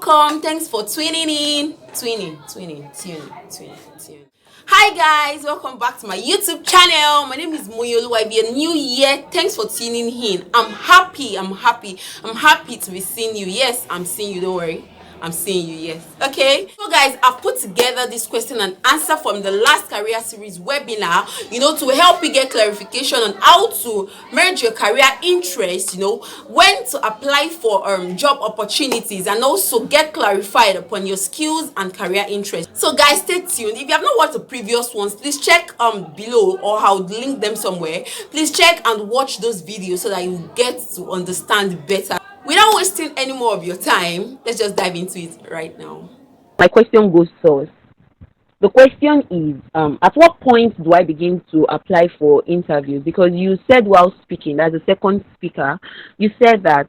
welcome. Thanks for tuning in. Tuning. Hi guys, welcome back to my YouTube channel. My name is Moyolu. If you're new here, thanks for tuning in. I'm happy to be seeing you. Yes, I'm seeing you, don't worry. I'm seeing you, yes. Okay. So guys, I've put together this question and answer from the last career series webinar, to help you get clarification on how to merge your career interest, when to apply for job opportunities, and also get clarified upon your skills and career interests. So guys, stay tuned. If you have not watched the previous ones, please check below, or I'll link them somewhere. Please check and watch those videos so that you get to understand better. Without wasting any more of your time, let's just dive into it right now. My question goes first. The question is, at what point do I begin to apply for interviews? Because you said while speaking, as a second speaker, you said that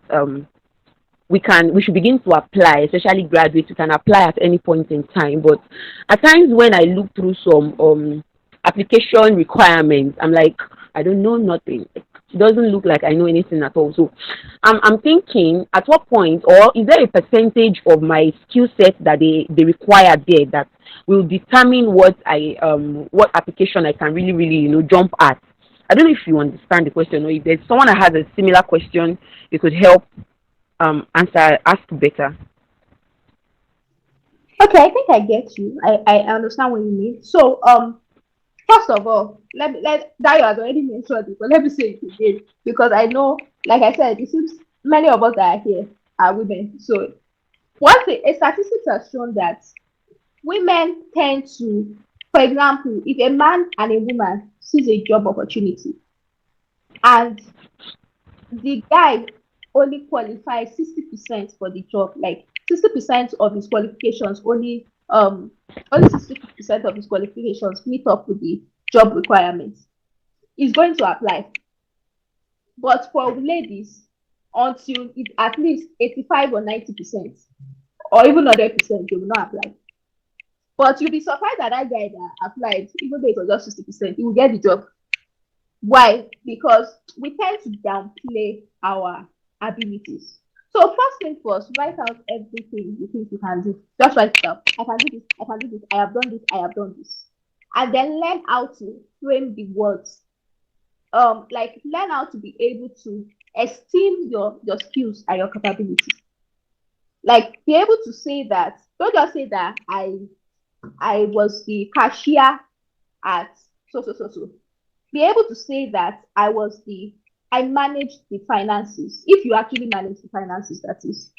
we should begin to apply, especially graduates. We can apply at any point in time. But at times when I look through some application requirements, I'm like, I don't know nothing. It doesn't look like I know anything at all. So I'm thinking, at what point, or is there a percentage of my skill set that they require there that will determine what application I can really jump at? I don't know if you understand the question, or if there's someone that has a similar question, you could help ask better. Okay, I think I get you. I understand what you mean. So, first of all, let that you had already mentioned it, but let me say it again because I know, like I said, it seems many of us that are here are women. So, a statistics has shown that women tend to, for example, if a man and a woman sees a job opportunity and the guy only qualifies 60% for the job, like 60% of his qualifications only 60% of his qualifications meet up with the job requirements, he's going to apply. But for ladies, until it at least 85 or 90%, or even 100%, they will not apply. But you'll be surprised that guy that applied, even though it was just 60%, he will get the job. Why? Because we tend to downplay our abilities. So first thing first, write out everything you think you can do. Just write it out. I can do this, I can do this, I have done this, I have done this. And then learn how to frame the words. Like learn how to be able to esteem your skills and your capabilities. Like be able to say that, don't just say that I was the cashier at so. Be able to say that I managed the finances, if you actually manage the finances, that is.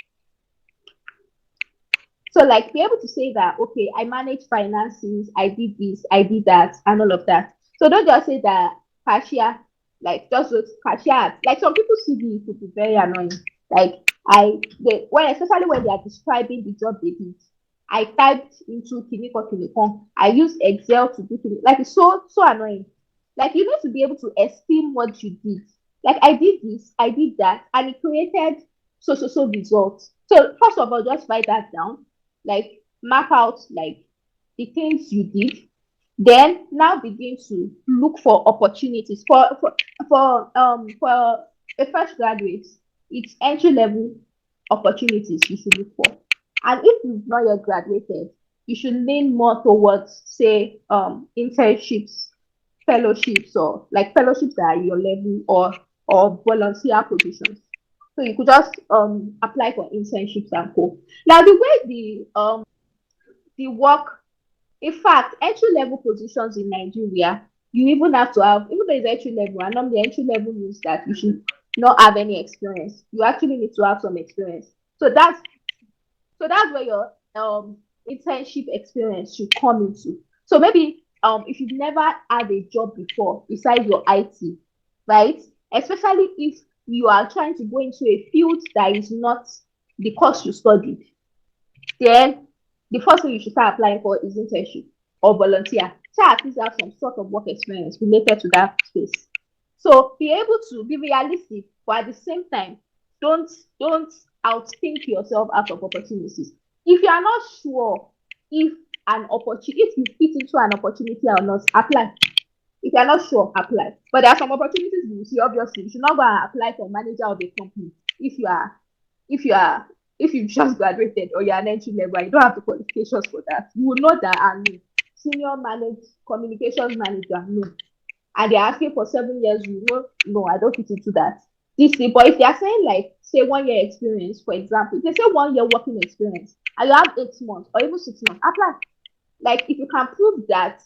So like be able to say that, okay, I manage finances, I did this, I did that, and all of that. So don't just say that cashier, like just cashier. Like some people CV could be very annoying. Like especially when they are describing the job they did. I typed into Kiniko. I used Excel to do Kiniko. Like it's so annoying. Like you need to be able to esteem what you did. Like I did this, I did that, and it created so results. So first of all, just write that down. Like map out like the things you did. Then now begin to look for opportunities for a fresh graduate. It's entry level opportunities you should look for. And if you've not yet graduated, you should lean more towards, say, internships, fellowships, or like fellowships that are your level, or volunteer positions. So you could just apply for internships and co. Now the way the work, in fact, entry level positions in Nigeria, you even have to have, even though it's entry level, and normally entry level means that you should not have any experience. You actually need to have some experience. So that's where your internship experience should come into. So maybe if you've never had a job before besides your IT, right? Especially if you are trying to go into a field that is not the course you studied, then the first thing you should start applying for is internship or volunteer. So at least have some sort of work experience related to that space. So be able to be realistic, but at the same time, don't outthink yourself out of opportunities. If you are not sure if you fit into an opportunity or not, apply. If you are not sure, apply. But there are some opportunities you see. Obviously, you should not go and apply for manager of a company if you are If you've just graduated or you're an entry level, you don't have the qualifications for that. You will know that no. Senior communications manager, no. And they're asking for 7 years, you know, no, I don't fit into that. This thing, but if they're saying like say 1 year experience, for example, if they say 1 year working experience and you have 8 months or even 6 months, apply. Like if you can prove that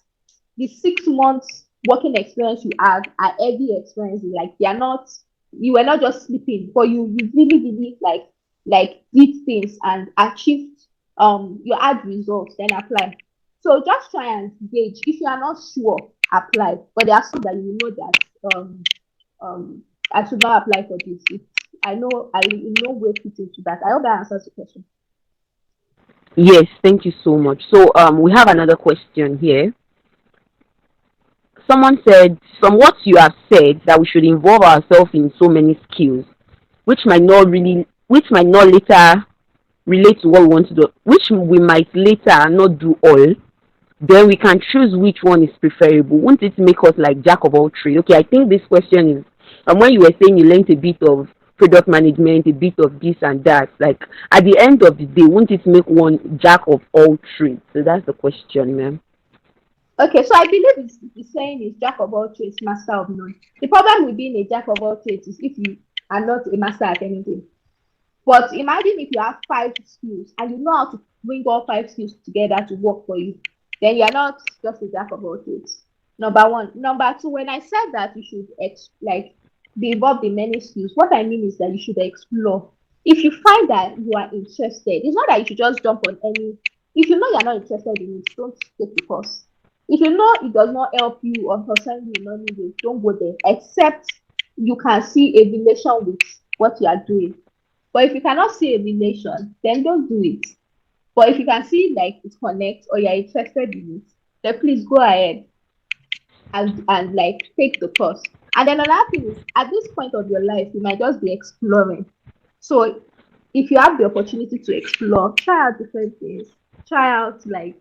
the 6 months working experience you have are heavy experiences, like they are not, you were not just sleeping, but you really really like did things and achieved you had results, then apply. So just try and gauge. If you are not sure, apply. But there are some that you know that I should not apply for this. I know I in no way fit into that. I hope that answers the question. Yes, thank you so much. So we have another question here. Someone said, from what you have said, that we should involve ourselves in so many skills, which might not later relate to what we want to do, which we might later not do all. Then we can choose which one is preferable. Won't it make us like jack of all trades? Okay, I think this question is, when you were saying you learned a bit of product management, a bit of this and that, like at the end of the day, won't it make one jack of all trades? So that's the question, ma'am. Okay, so I believe it's saying is jack of all trades, master of none. The problem with being a jack of all trades is if you are not a master at anything. But imagine if you have 5 skills and you know how to bring all 5 skills together to work for you, then you're not just a jack of all trades. Number one. Number two, when I said that you should like be involved in many skills, what I mean is that you should explore. If you find that you are interested, it's not that you should just jump on any. If you know you're not interested in it, don't take the course. If you know it does not help you or concern you in any way, don't go there. Except you can see a relation with what you are doing. But if you cannot see a relation, then don't do it. But if you can see like it connects or you're interested in it, then please go ahead and like take the course. And then another thing is at this point of your life, you might just be exploring. So if you have the opportunity to explore, try out different things. Try out like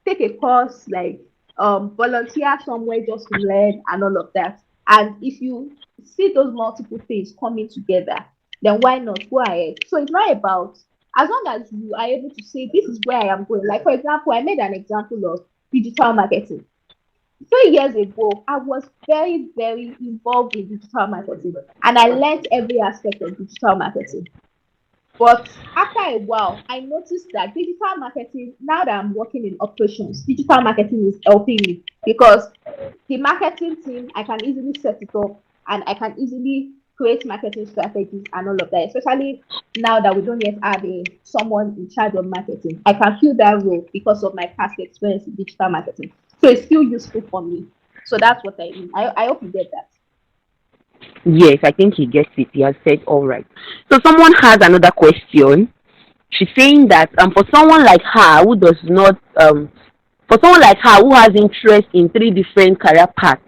take a course, like volunteer somewhere just to learn and all of that. And if you see those multiple things coming together, then why not go ahead? So it's not about, as long as you are able to say this is where I am going. Like for example, I made an example of digital marketing. 3 years ago, I was very, very involved in digital marketing and I learned every aspect of digital marketing. But after a while, I noticed that digital marketing, now that I'm working in operations, digital marketing is helping me because the marketing team, I can easily set it up and I can easily create marketing strategies and all of that, especially now that we don't yet have someone in charge of marketing. I can fill that role because of my past experience in digital marketing. So it's still useful for me. So that's what I mean. I hope you get that. Yes, I think he gets it. He has said all right. So someone has another question. She's saying that for someone like her who does not for someone like her who has interest in three different career paths,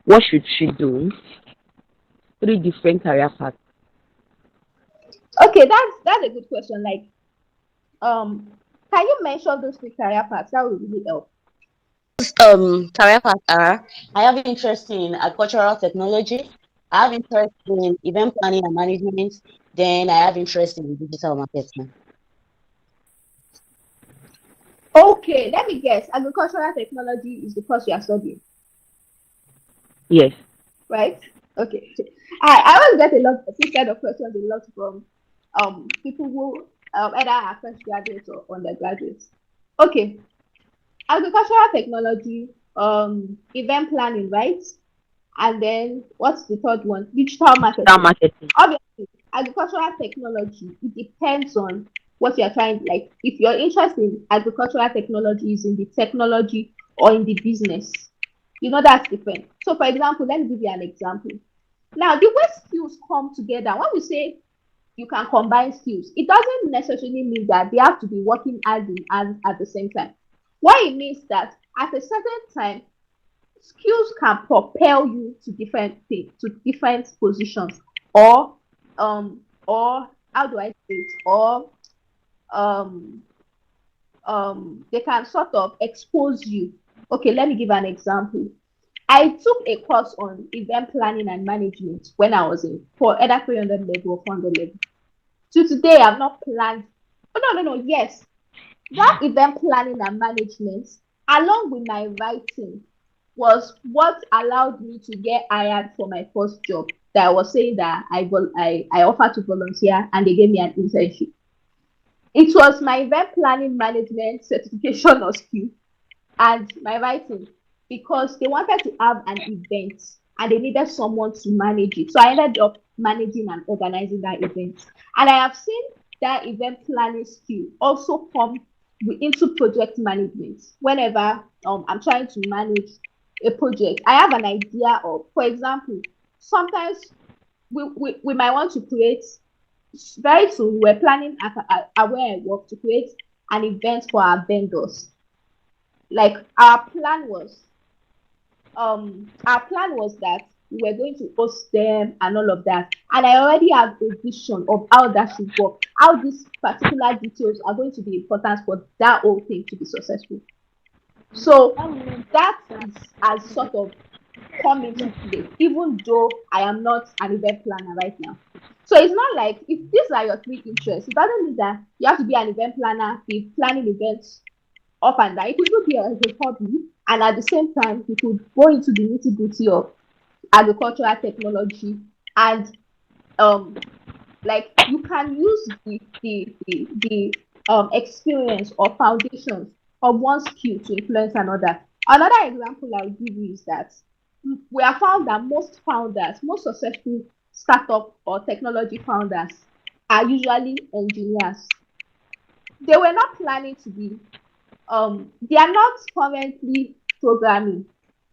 what should she do? Three different career paths. Okay, that's a good question. Like, can you mention those three career paths? That would really help. Career path are I have interest in agricultural technology. I have interest in event planning and management. Then I have interest in digital marketing. Okay, let me guess. Agricultural technology is the course you are studying, Yes. right? Okay. I always get a lot of this kind of questions a lot from people who either are fresh graduates or undergraduates. Okay. Agricultural technology, event planning, right? And then what's the third one? Digital Digital marketing. marketing. Obviously, agricultural technology, it depends on what you're trying, like if your interest in agricultural technology is in the technology or in the business, that's different. So for example, let me give you an example. Now, the way skills come together, when we say you can combine skills, it doesn't necessarily mean that they have to be working hand in hand at the same time. What it means that at a certain time, skills can propel you to different things, to different positions, or or how do I say it? Or um they can sort of expose you. Okay, let me give an example. I took a course on event planning and management when I was in for either 300 level or 400 level. To today, I've not planned. Oh, no, no, no. Yes, that event planning and management, along with my writing, was what allowed me to get hired for my first job. That I was saying that I offered to volunteer and they gave me an internship. It was my event planning management certification or skill and my writing because they wanted to have an event and they needed someone to manage it. So I ended up managing and organizing that event. And I have seen that event planning skill also come into project management. Whenever I'm trying to manage a project, I have an idea of, for example, sometimes we might want to create very soon. We're planning at where I work to create an event for our vendors. Like our plan was that we were going to host them and all of that. And I already have a vision of how that should work, how these particular details are going to be important for that whole thing to be successful. So that is as sort of come into play, even though I am not an event planner right now. So it's not like if these are your three interests, it doesn't mean that you have to be an event planner, be planning events up and down. It could even be as a hobby, and at the same time, you could go into the nitty gritty of agricultural technology and um like you can use the experience or foundations of one skill to influence another. Another example I'll give you is that we have found that most founders, most successful startup or technology founders are usually engineers. They were not planning to be they are not currently programming.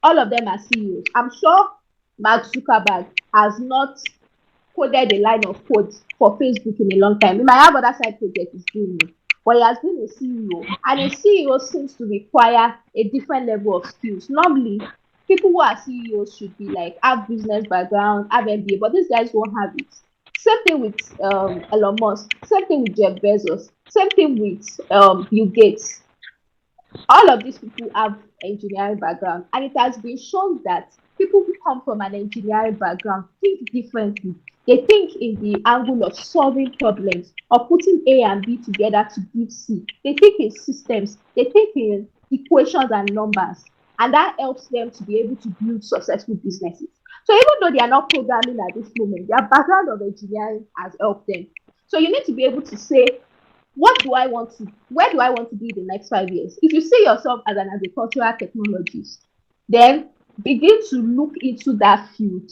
All of them are CEOs. I'm sure Mark Zuckerberg has not coded a line of code for Facebook in a long time. He might have other side projects he's doing it, but he has been a CEO, and a CEO seems to require a different level of skills. Normally, people who are CEOs should be like have business background, have MBA, but these guys won't have it. Same thing with Elon Musk. Same thing with Jeff Bezos. Same thing with Bill Gates. All of these people have engineering background, and it has been shown that people who come from an engineering background think differently. They think in the angle of solving problems, of putting A and B together to give C. They think in systems, they think in equations and numbers, and that helps them to be able to build successful businesses. So even though they are not programming at this moment, their background of engineering has helped them. So you need to be able to say, what do I want to, where do I want to be in the next 5 years? If you see yourself as an agricultural technologist, then begin to look into that field.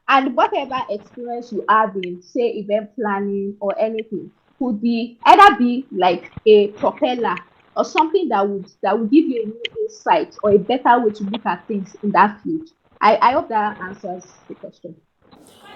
And whatever experience you have in, say, event planning or anything, could be either be like a propeller or something that would give you a new insight or a better way to look at things in that field. I hope that answers the question.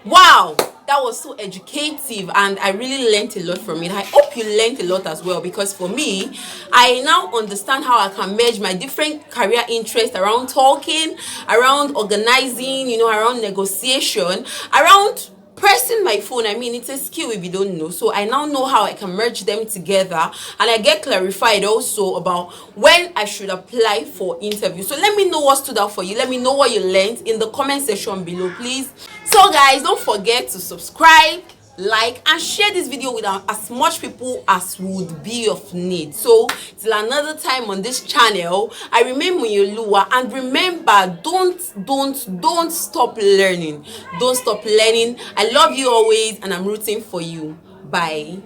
Wow, that was so educative, and I really learned a lot from it. I hope you learned a lot as well, because for me, I now understand how I can merge my different career interests around talking, around organizing, around negotiation, around pressing my phone. I mean, it's a skill if you don't know. So I now know how I can merge them together, and I get clarified also about when I should apply for interview. So let me know what stood out for you. Let me know what you learned in the comment section below, please. So guys, don't forget to subscribe, like, and share this video with as much people as would be of need. So till another time on this channel, I remain Muyolua, and remember, don't stop learning. Don't stop learning. I love you always, and I'm rooting for you. Bye.